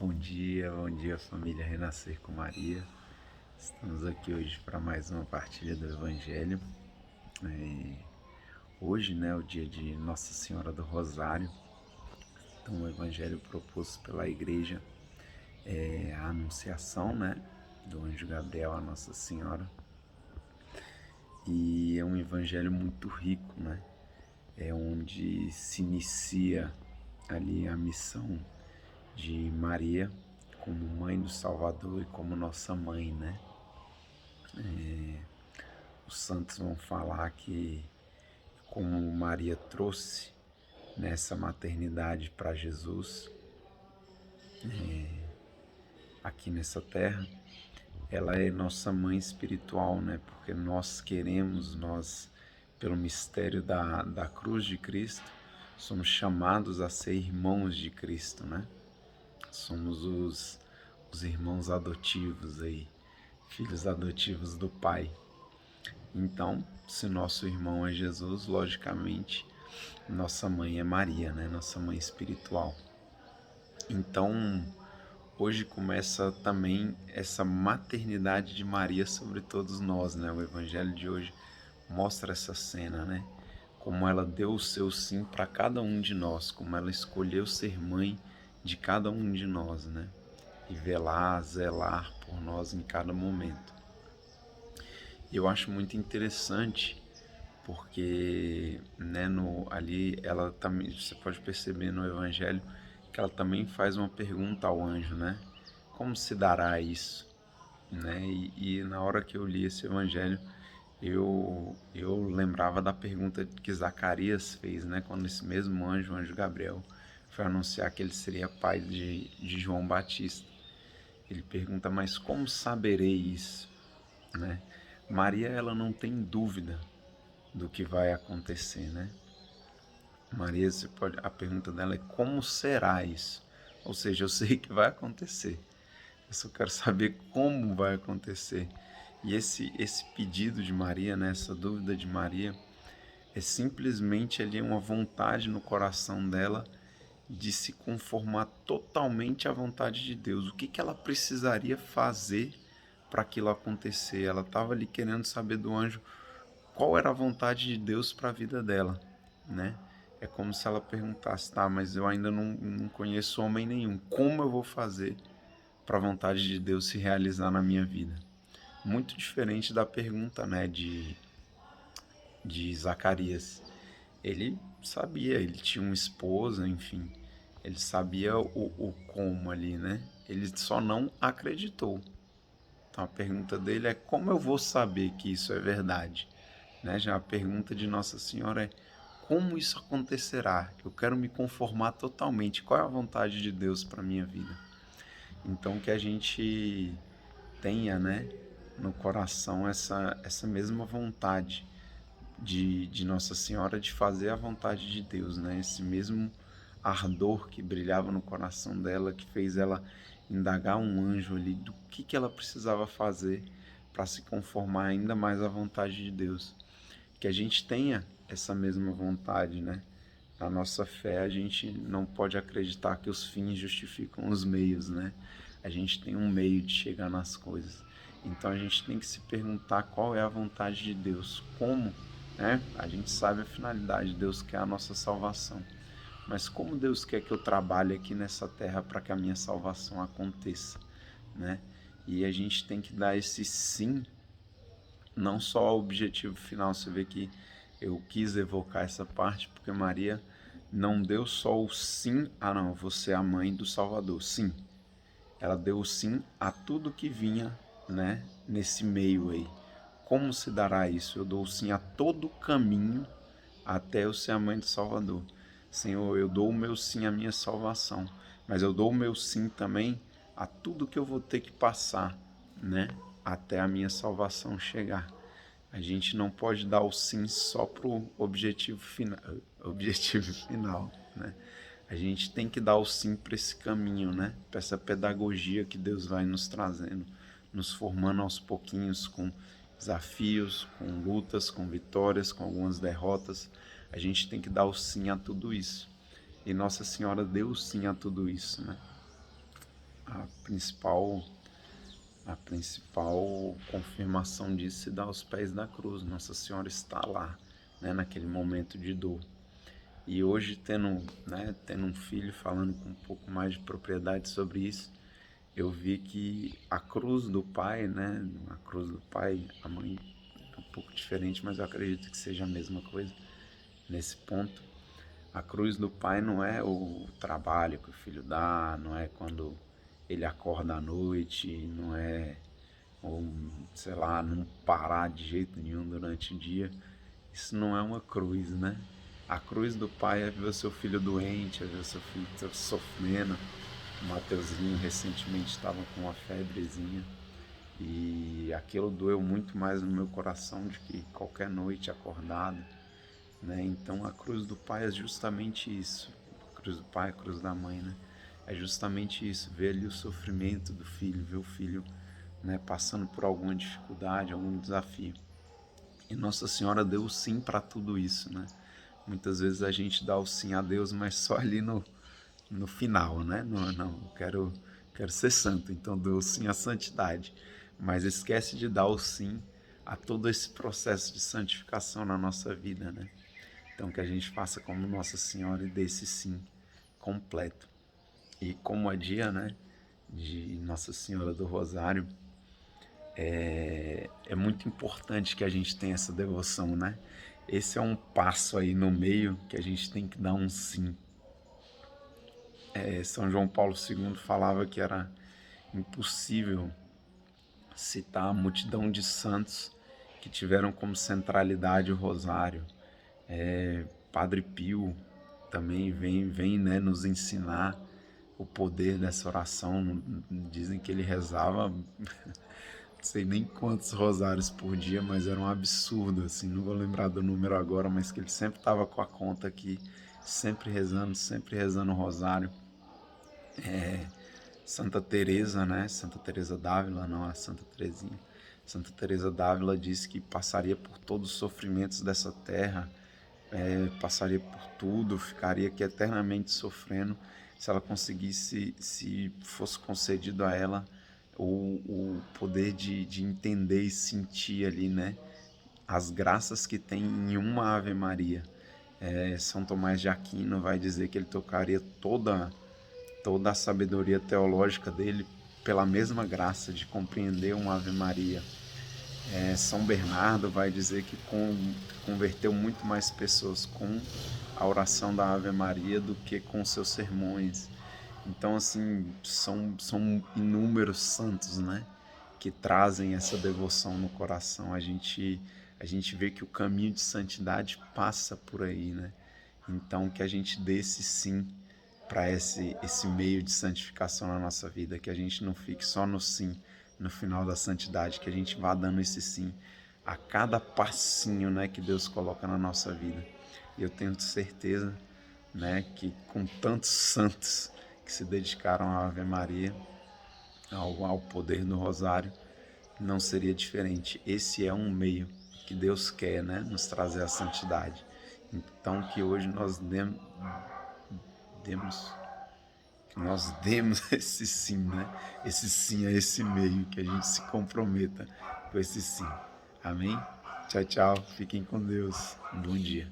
Bom dia família Renascer com Maria. Estamos aqui hoje para mais uma partilha do Evangelho. Hoje, né, o dia de Nossa Senhora do Rosário. Então, o Evangelho proposto pela Igreja é a Anunciação, né, do Anjo Gabriel a Nossa Senhora. E é um Evangelho muito rico, né? É onde se inicia ali a missão de Maria como mãe do Salvador e como nossa mãe, né? Os santos vão falar que como Maria trouxe nessa maternidade para Jesus aqui nessa terra, ela é nossa mãe espiritual, né? Porque nós, pelo mistério da cruz de Cristo, somos chamados a ser irmãos de Cristo, né? Somos os irmãos adotivos aí, filhos adotivos do Pai. Então, se nosso irmão é Jesus, logicamente, nossa mãe é Maria, né? Nossa mãe espiritual. Então, hoje começa também essa maternidade de Maria sobre todos nós, né? O Evangelho de hoje mostra essa cena, né? Como ela deu o seu sim para cada um de nós, como ela escolheu ser mãe de cada um de nós, né? E velar, zelar por nós em cada momento. Eu acho muito interessante porque, né, ali ela também, você pode perceber no Evangelho que ela também faz uma pergunta ao anjo, né? Como se dará isso? Né? E na hora que eu li esse Evangelho, eu lembrava da pergunta que Zacarias fez, né? Quando esse mesmo anjo, o anjo Gabriel, foi anunciar que ele seria pai de João Batista. Ele pergunta, mas como saberei isso? Né? Maria, ela não tem dúvida do que vai acontecer, né? Maria, a pergunta dela é como será isso? Ou seja, eu sei que vai acontecer, eu só quero saber como vai acontecer. E esse pedido de Maria, né, essa dúvida de Maria, é simplesmente ali uma vontade no coração dela de se conformar totalmente à vontade de Deus. O que ela precisaria fazer para aquilo acontecer? Ela estava ali querendo saber do anjo qual era a vontade de Deus para a vida dela, né? É como se ela perguntasse, tá, mas eu ainda não conheço homem nenhum, como eu vou fazer para a vontade de Deus se realizar na minha vida? Muito diferente da pergunta, né, de Zacarias. Ele sabia, ele tinha uma esposa, enfim, ele sabia o como ali, né? Ele só não acreditou. Então a pergunta dele é como eu vou saber que isso é verdade? Né? Já a pergunta de Nossa Senhora é como isso acontecerá? Eu quero me conformar totalmente. Qual é a vontade de Deus para a minha vida? Então que a gente tenha, né, no coração essa mesma vontade de Nossa Senhora de fazer a vontade de Deus, né? Esse mesmo ardor que brilhava no coração dela, que fez ela indagar um anjo ali do que ela precisava fazer para se conformar ainda mais à vontade de Deus. Que a gente tenha essa mesma vontade, né? Na nossa fé, a gente não pode acreditar que os fins justificam os meios, né? A gente tem um meio de chegar nas coisas. Então a gente tem que se perguntar qual é a vontade de Deus, como, né? A gente sabe a finalidade, Deus quer a nossa salvação. Mas como Deus quer que eu trabalhe aqui nessa terra para que a minha salvação aconteça, né? E a gente tem que dar esse sim, não só ao objetivo final. Você vê que eu quis evocar essa parte porque Maria não deu só o sim, não, eu vou ser a mãe do Salvador. Sim, ela deu o sim a tudo que vinha, né, nesse meio aí. Como se dará isso? Eu dou o sim a todo o caminho até eu ser a mãe do Salvador. Senhor, eu dou o meu sim à minha salvação, mas eu dou o meu sim também a tudo que eu vou ter que passar, né, até a minha salvação chegar. A gente não pode dar o sim só pro objetivo final, né? A gente tem que dar o sim para esse caminho, né? Para essa pedagogia que Deus vai nos trazendo, nos formando aos pouquinhos com desafios, com lutas, com vitórias, com algumas derrotas. A gente tem que dar o sim a tudo isso. E Nossa Senhora deu o sim a tudo isso, né? a principal, a principal confirmação disso se dá aos pés da cruz. Nossa Senhora está lá, né, naquele momento de dor. E hoje, tendo um filho, falando com um pouco mais de propriedade sobre isso, eu vi que a cruz do pai, né, a cruz do pai, a mãe é um pouco diferente, mas eu acredito que seja a mesma coisa nesse ponto. A cruz do pai não é o trabalho que o filho dá, não é quando ele acorda à noite, não é, ou, sei lá, não parar de jeito nenhum durante o dia. Isso não é uma cruz, né? A cruz do pai é ver o seu filho doente, é ver o seu filho sofrendo. O Mateuzinho recentemente estava com uma febrezinha e aquilo doeu muito mais no meu coração do que qualquer noite acordado, né? Então a cruz do pai é justamente isso. A cruz do pai, a cruz da mãe, né? É justamente isso, ver ali o sofrimento do filho, ver o filho, né, passando por alguma dificuldade, algum desafio. E Nossa Senhora deu o sim para tudo isso, né? Muitas vezes a gente dá o sim a Deus, mas só ali no final, né? Não, quero ser santo, então dou o sim à santidade. Mas esquece de dar o sim a todo esse processo de santificação na nossa vida, né? Então que a gente faça como Nossa Senhora e dê esse sim completo. E como é dia, né, de Nossa Senhora do Rosário, é muito importante que a gente tenha essa devoção, né? Esse é um passo aí no meio que a gente tem que dar um sim. São João Paulo II falava que era impossível citar a multidão de santos que tiveram como centralidade o rosário. Padre Pio também vem, né, nos ensinar o poder dessa oração. Dizem que ele rezava não sei nem quantos rosários por dia, mas era um absurdo, assim, não vou lembrar do número agora, mas que ele sempre estava com a conta aqui, sempre rezando o rosário. Santa Teresa, né? Santa Teresa d'Ávila, não a Santa Teresinha. Santa Teresa d'Ávila disse que passaria por todos os sofrimentos dessa terra, passaria por tudo, ficaria aqui eternamente sofrendo se ela conseguisse, se fosse concedido a ela o poder de entender e sentir ali, né, as graças que tem em uma Ave Maria. São Tomás de Aquino vai dizer que ele tocaria toda a sabedoria teológica dele pela mesma graça de compreender uma Ave Maria. São Bernardo vai dizer que converteu muito mais pessoas com a oração da Ave Maria do que com seus sermões. Então, assim, são inúmeros santos, né, que trazem essa devoção no coração. A gente vê que o caminho de santidade passa por aí, né? Então, que a gente dê esse sim para esse meio de santificação na nossa vida, que a gente não fique só no sim no final da santidade, que a gente vá dando esse sim a cada passinho, né, que Deus coloca na nossa vida. E eu tenho certeza, né, que com tantos santos que se dedicaram à Ave Maria, ao poder do Rosário, não seria diferente. Esse é um meio que Deus quer, né, nos trazer a santidade. Então que hoje nós que nós demos esse sim, né? Esse sim a esse meio, que a gente se comprometa com esse sim. Amém? Tchau, tchau. Fiquem com Deus. Um bom dia.